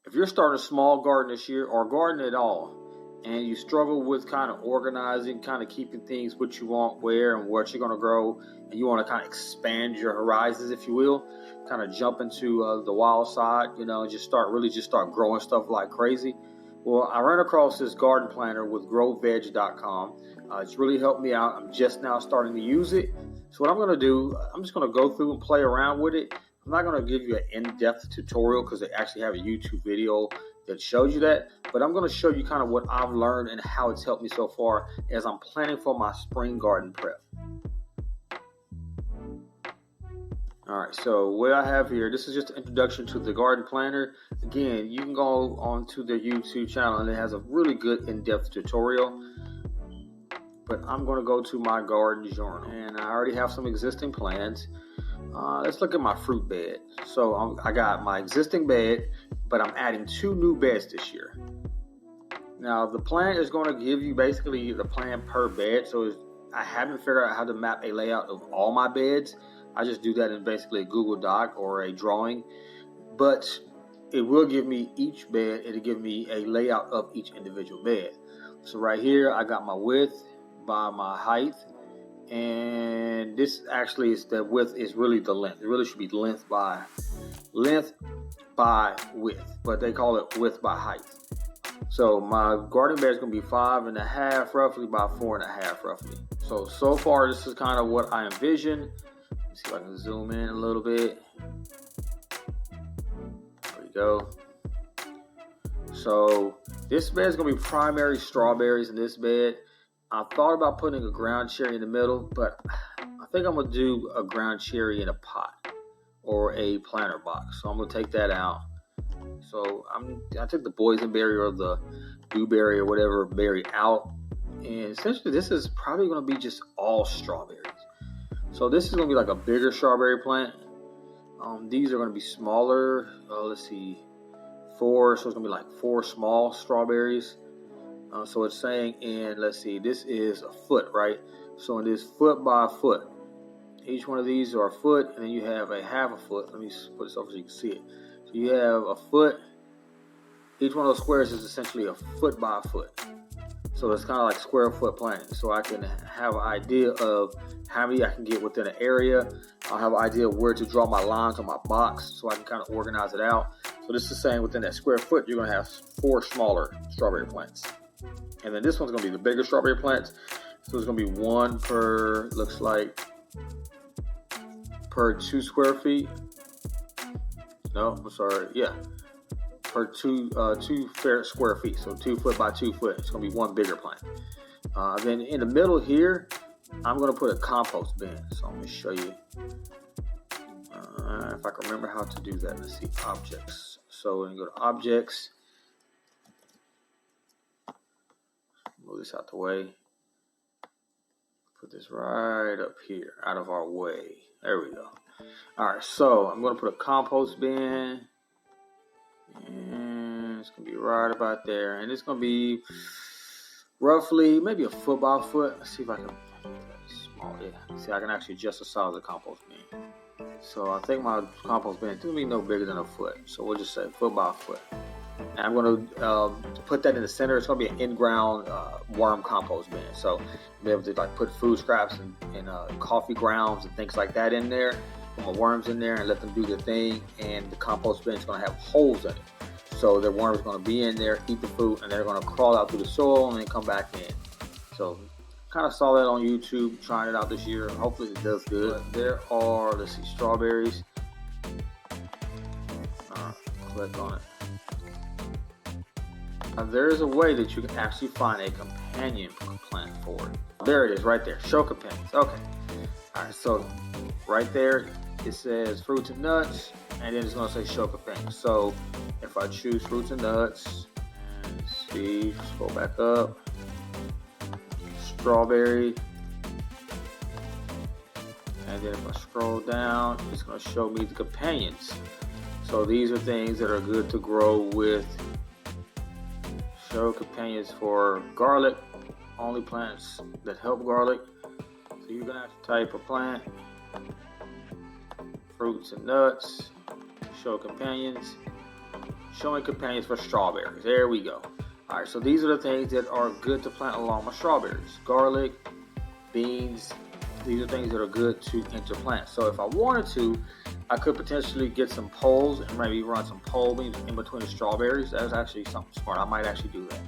if you're starting a small garden this year or garden at all, and you struggle with kind of organizing, kind of keeping things what you want, where and what you're going to grow, and you want to kind of expand your horizons, if you will, kind of jump into the wild side, and just start growing stuff like crazy. Well, I ran across this garden planner with growveg.com. It's really helped me out. I'm just now starting to use it. So what I'm going to do, I'm just going to go through and play around with it. I'm not going to give you an in-depth tutorial because they actually have a YouTube video that shows you that. But I'm going to show you kind of what I've learned and how it's helped me so far as I'm planning for my spring garden prep. All right, so what I have here, this is just an introduction to the garden planner. Again, you can go on to their YouTube channel and it has a really good in-depth tutorial. But I'm going to go to my garden journal, and I already have some existing plants. Let's look at my fruit bed. So I got my existing bed, but I'm adding 2 new beds this year. Now the plan is going to give you basically the plan per bed. So I haven't figured out how to map a layout of all my beds. I just do that in basically a Google Doc or a drawing. But it will give me each bed. It'll give me a layout of each individual bed. So right here, I got my width by my height. And this actually is the width is really the length. It really should be length by width, but they call it width by height. So my garden bed is going to be 5.5 roughly by 4.5 roughly. So far this is kind of what I envision. Let's see if I can zoom in a little bit. There we go. So this bed is going to be primary strawberries in this bed. I thought about putting a ground cherry in the middle, but I think I'm going to do a ground cherry in a pot or a planter box. So I'm going to take that out. So I took the boysenberry or the dewberry or whatever berry out. And essentially this is probably going to be just all strawberries. So this is going to be like a bigger strawberry plant. These are going to be smaller. Let's see, 4. So it's going to be like 4 small strawberries. So it's saying let's see, this is a foot, right? So in this foot by foot, each one of these are a foot, and then you have a half a foot. Let me put this over so you can see it. So you have a foot. Each one of those squares is essentially a foot by a foot. So it's kind of like square foot planting. So I can have an idea of how many I can get within an area. I'll have an idea of where to draw my lines on my box so I can kind of organize it out. So this is saying within that square foot, you're going to have 4 smaller strawberry plants. And then this one's going to be the bigger strawberry plants. So it's going to be 1 per, looks like, per 2 square feet. No, I'm sorry. Yeah. Per 2 square feet. So 2 foot by 2 foot. It's going to be 1 bigger plant. Then in the middle here, I'm going to put a compost bin. So I'm going to show you if I can remember how to do that. Let's see, objects. So we're going to go to objects. Move this out the way. Put this right up here, out of our way. There we go. All right, so I'm going to put a compost bin. And it's going to be right about there. And it's going to be roughly maybe a foot by a foot. Let's see if I can. Small, yeah. See, I can actually adjust the size of the compost bin. So I think my compost bin is going to be no bigger than a foot. So we'll just say foot by a foot. And I'm going to put that in the center. It's going to be an in-ground worm compost bin. So you'll be able to like put food scraps and coffee grounds and things like that in there. Put my worms in there and let them do their thing. And the compost bin is going to have holes in it. So the worms are going to be in there, eat the food, and they're going to crawl out through the soil and then come back in. So kind of saw that on YouTube, trying it out this year. Hopefully it does good. But there are, let's see, strawberries. Click on it. There is a way that you can actually find a companion plant for it. There it is right there. Show companions. Okay. All right. So right there it says fruits and nuts, and then it's going to say show companions. So if I choose fruits and nuts, and see, scroll back up, strawberry, and then if I scroll down, it's going to show me the companions. So these are things that are good to grow with. Show companions for garlic, only plants that help garlic. So you're gonna have to type a plant, fruits and nuts, show companions, showing companions for strawberries. There we go. All right, so these are the things that are good to plant along my strawberries. Garlic, beans, these are things that are good to interplant. So if I wanted to, I could potentially get some poles and maybe run some pole beans in between the strawberries. That's actually something smart. I might actually do that.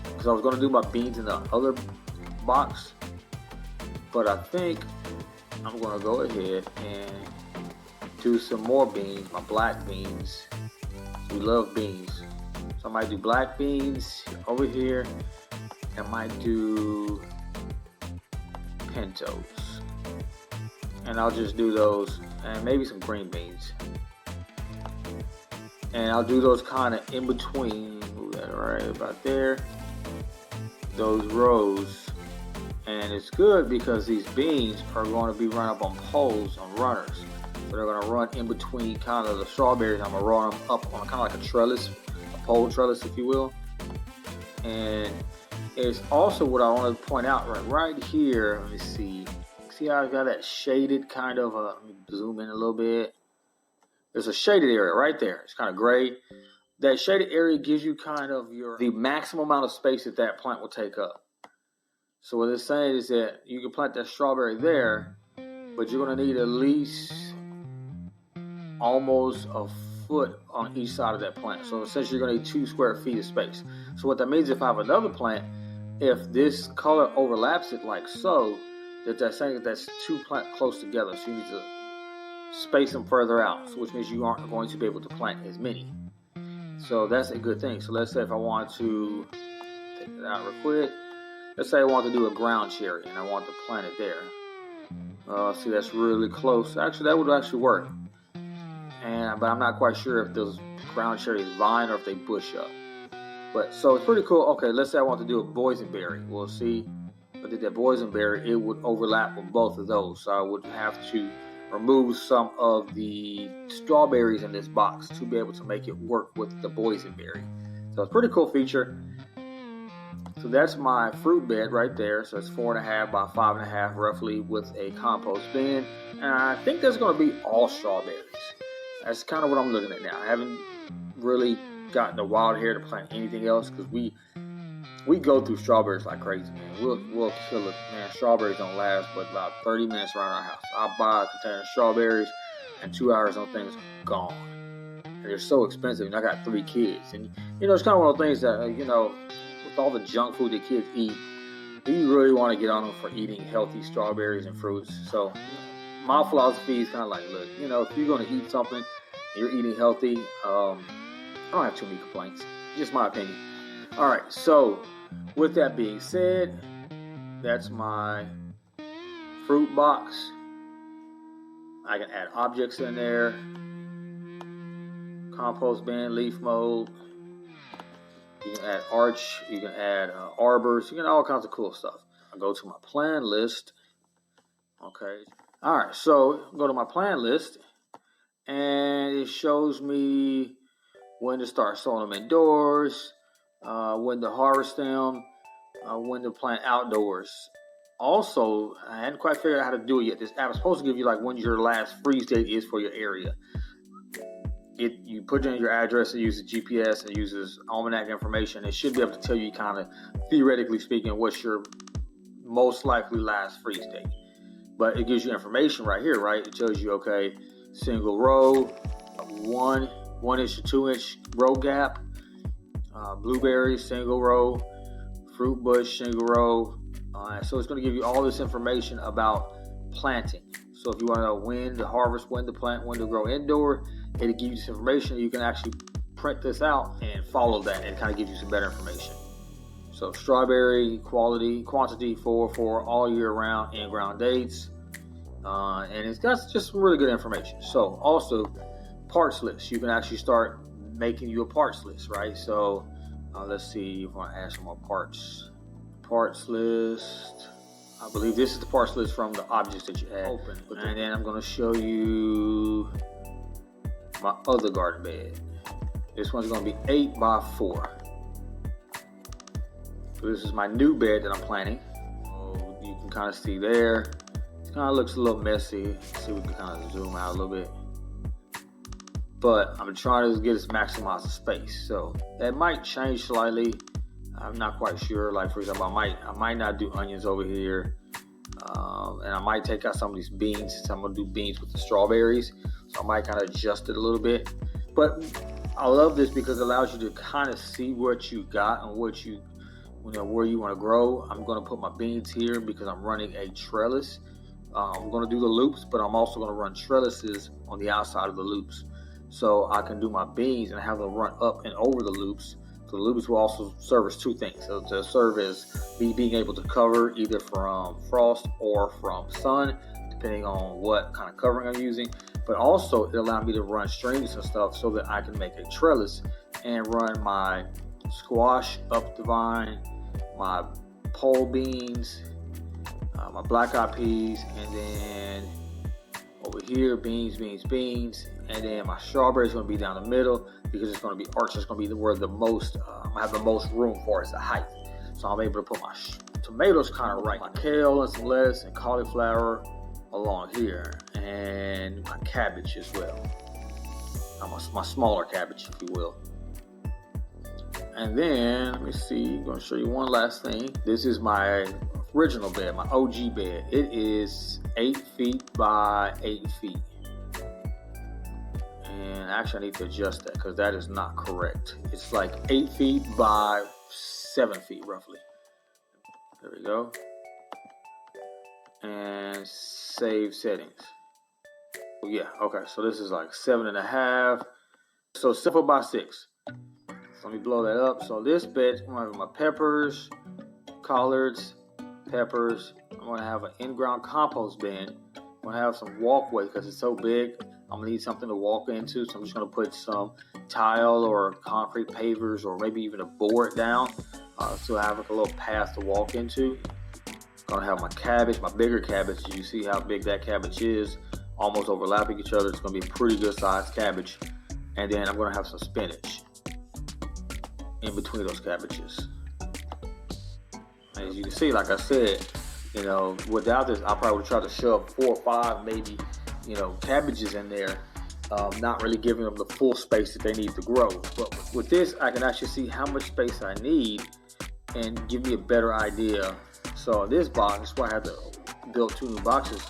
Because I was going to do my beans in the other box. But I think I'm going to go ahead and do some more beans, my black beans. We love beans. So I might do black beans over here. I might do pintos. And I'll just do those, and maybe some green beans. And I'll do those kind of in between, move that right about there, those rows. And it's good because these beans are going to be run up on poles, on runners. So they're going to run in between kind of the strawberries. I'm going to run them up on kind of like a trellis, a pole trellis, if you will. And it's also what I want to point out right here. Let me see. See how I got that shaded kind of, let me zoom in a little bit. There's a shaded area right there. It's kind of gray. That shaded area gives you kind of the maximum amount of space that plant will take up. So what it's saying is that you can plant that strawberry there, but you're going to need at least almost a foot on each side of that plant. So essentially you're going to need 2 square feet of space. So what that means, if I have another plant, if this color overlaps it like so, that's saying that that's 2 plants close together. So you need to space them further out, which means you aren't going to be able to plant as many. So that's a good thing. So let's say if I want to take it out real quick. Let's say I want to do a ground cherry and I want to plant it there. See, that's really close. Actually, that would actually work. But I'm not quite sure if those ground cherries vine or if they bush up. But so it's pretty cool. Okay, let's say I want to do a boysenberry. We'll see. If I did that boysenberry, it would overlap with both of those. So I would have to remove some of the strawberries in this box to be able to make it work with the boysenberry. So it's a pretty cool feature. So that's my fruit bed right there. So it's 4.5 by 5.5 roughly with a compost bin. And I think that's going to be all strawberries. That's kind of what I'm looking at now. I haven't really gotten the wild hair to plant anything else because we go through strawberries like crazy, man. We'll kill it, man. Strawberries don't last but about 30 minutes around our house. I'll buy a container of strawberries and 2 hours on things gone. And they're so expensive. And I got 3 kids. And, it's kind of one of those things that, with all the junk food that kids eat, do you really want to get on them for eating healthy strawberries and fruits? So my philosophy is kind of like, look, if you're going to eat something and you're eating healthy, I don't have too many complaints. Just my opinion. All right, so with that being said, that's my fruit box. I can add objects in there. Compost bin, leaf mold. You can add arch. You can add arbors. You can add all kinds of cool stuff. I go to my plan list. Okay. All right, so go to my plan list, and it shows me when to start sowing them indoors, when to harvest them, when to plant outdoors. Also, I hadn't quite figured out how to do it yet. This app is supposed to give you like when your last freeze date is for your area. You put in your address, it uses GPS, it uses almanac information. It should be able to tell you kind of, theoretically speaking, what's your most likely last freeze date. But it gives you information right here, right? It tells you, okay, single row, 1 inch to 2 inch row gap, blueberries, single row, fruit bush, single row. So it's going to give you all this information about planting. So if you want to know when to harvest, when to plant, when to grow indoor, it'll give you this information. You can actually print this out and follow that, and it kind of gives you some better information. So strawberry quantity for all year round and ground dates. And it's got just some really good information. So also parts list. You can actually start making you a parts list, right? So let's see if I want to add some more parts. Parts list. I believe this is the parts list from the objects that you add. Open. And then I'm going to show you my other garden bed. This one's going to be 8 by 4. So this is my new bed that I'm planting. So you can kind of see there. It kind of looks a little messy. Let's see if we can kind of zoom out a little bit. but I'm trying to get it maximize the space. So that might change slightly. I'm not quite sure. Like, for example, I might not do onions over here. And I might take out some of these beans, since I'm going to do beans with the strawberries. So I might kind of adjust it a little bit. But I love this because it allows you to kind of see what you got and where you want to grow. I'm going to put my beans here because I'm running a trellis. I'm going to do the loops, but I'm also going to run trellises on the outside of the loops. So I can do my beans and have them run up and over the loops. So the loops will also serve as two things. So to serve as me being able to cover either from frost or from sun, depending on what kind of covering I'm using. But also it allowed me to run strings and stuff so that I can make a trellis and run my squash up the vine, my pole beans, my black eyed peas, and then over here beans, and then my strawberries going to be down the middle because it's going to be arched. It's going to be where the most I have the most room for is the height. So I'm able to put my tomatoes kind of right, my kale and some lettuce and cauliflower along here, and my cabbage as well. My smaller cabbage, if you will. And then let me see. I'm going to show you one last thing. This is my original bed, my OG bed. It is 8 feet by 8 feet. And actually I need to adjust that because that is not correct. It's like 8 feet by 7 feet roughly. There we go. And save settings. Oh, yeah, okay. So this is like 7.5. So 7 by 6. So let me blow that up. So this bed, I'm gonna have my peppers, collards, peppers. I'm gonna have an in-ground compost bin. I'm gonna have some walkway because it's so big. I'm gonna need something to walk into. So I'm just gonna put some tile or concrete pavers or maybe even a board down. So I have like a little path to walk into. Gonna have my cabbage, my bigger cabbage. You see how big that cabbage is, almost overlapping each other. It's gonna be a pretty good sized cabbage. And then I'm gonna have some spinach in between those cabbages. As you can see, like I said, without this, I probably would try to shove 4 or 5 maybe, cabbages in there, not really giving them the full space that they need to grow. But with this, I can actually see how much space I need and give me a better idea. So in this box, that's why I had to build 2 new boxes,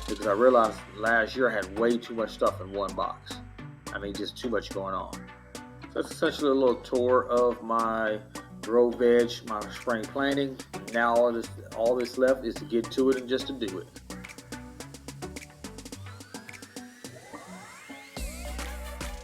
because I realized last year I had way too much stuff in one box. Just too much going on. So that's essentially a little tour of my grow veg, my spring planting. Now all this left is to get to it and just to do it.